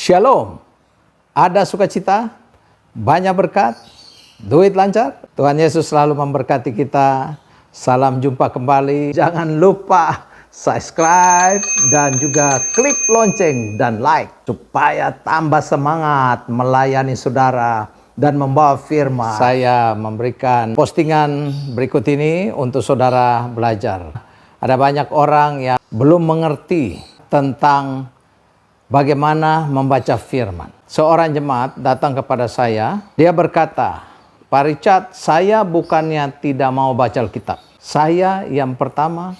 Shalom, ada sukacita, banyak berkat, duit lancar. Tuhan Yesus selalu memberkati kita. Salam jumpa kembali. Jangan lupa subscribe dan juga klik lonceng dan like supaya tambah semangat melayani saudara dan membawa firman. Saya memberikan postingan berikut ini untuk saudara belajar. Ada banyak orang yang belum mengerti tentang bagaimana membaca firman. Seorang jemaat datang kepada saya, dia berkata, "Pak Richard, saya bukannya tidak mau baca Alkitab. Saya yang pertama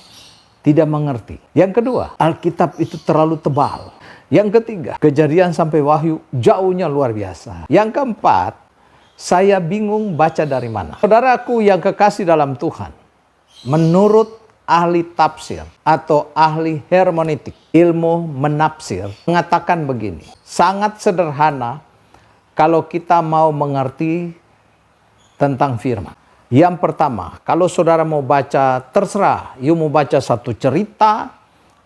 tidak mengerti. Yang kedua, Alkitab itu terlalu tebal. Yang ketiga, Kejadian sampai Wahyu jauhnya luar biasa. Yang keempat, saya bingung baca dari mana." Saudaraku yang kekasih dalam Tuhan, menurut ahli tafsir atau ahli hermeneutik, ilmu menafsir, mengatakan begini, sangat sederhana kalau kita mau mengerti tentang firman. Yang pertama, kalau saudara mau baca, terserah, you mau baca satu cerita,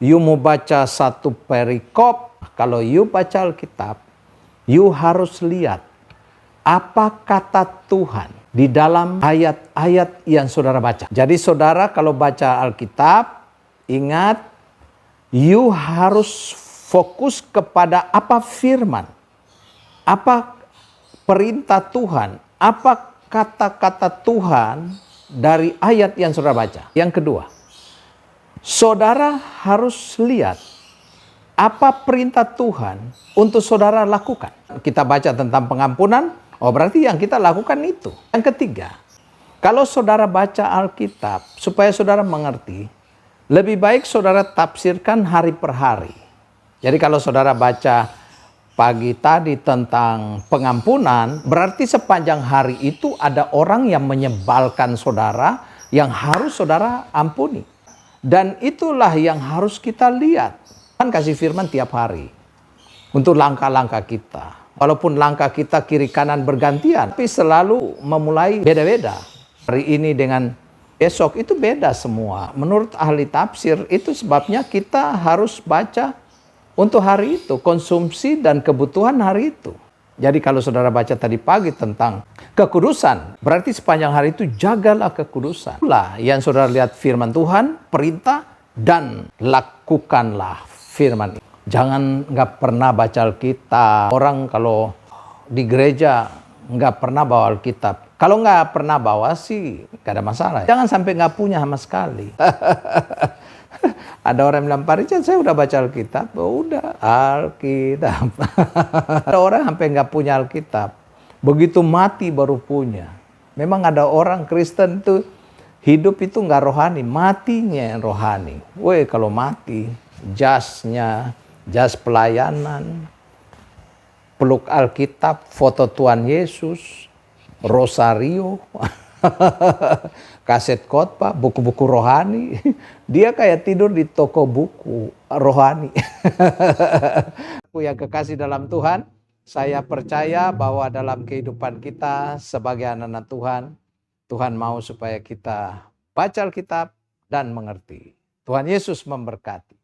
you mau baca satu perikop, kalau you baca Alkitab, you harus lihat apa kata Tuhan di dalam ayat-ayat yang saudara baca. Jadi saudara kalau baca Alkitab, ingat, you harus fokus kepada apa firman, apa perintah Tuhan, apa kata-kata Tuhan dari ayat yang saudara baca. Yang kedua, saudara harus lihat apa perintah Tuhan untuk saudara lakukan. Kita baca tentang pengampunan, oh berarti yang kita lakukan itu. Yang ketiga, kalau saudara baca Alkitab supaya saudara mengerti, lebih baik saudara tafsirkan hari per hari. Jadi kalau saudara baca pagi tadi tentang pengampunan, berarti sepanjang hari itu ada orang yang menyebalkan saudara yang harus saudara ampuni. Dan itulah yang harus kita lihat. Kan kasih firman tiap hari untuk langkah-langkah kita. Walaupun langkah kita kiri kanan bergantian, tapi selalu memulai beda-beda. Hari ini dengan besok itu beda semua. Menurut ahli tafsir itu sebabnya kita harus baca untuk hari itu, konsumsi dan kebutuhan hari itu. Jadi kalau saudara baca tadi pagi tentang kekudusan, berarti sepanjang hari itu jagalah kekudusan. Itulah yang saudara lihat firman Tuhan, perintah, dan lakukanlah firman itu. Jangan nggak pernah baca Alkitab. Orang kalau di gereja nggak pernah bawa Alkitab. Kalau nggak pernah bawa sih nggak ada masalah. Jangan sampai nggak punya sama sekali. Ada orang yang bilang, "Pak Richard, saya udah baca Alkitab." Oh, udah Alkitab. Ada orang sampai nggak punya Alkitab. Begitu mati baru punya. Memang ada orang Kristen itu hidup itu nggak rohani, matinya yang rohani. Weh, kalau mati, jas pelayanan, peluk Alkitab, foto Tuhan Yesus, rosario, kaset khotbah, buku-buku rohani. Dia kayak tidur di toko buku rohani. Aku yang kekasih dalam Tuhan, saya percaya bahwa dalam kehidupan kita sebagai anak-anak Tuhan, Tuhan mau supaya kita baca Alkitab dan mengerti. Tuhan Yesus memberkati.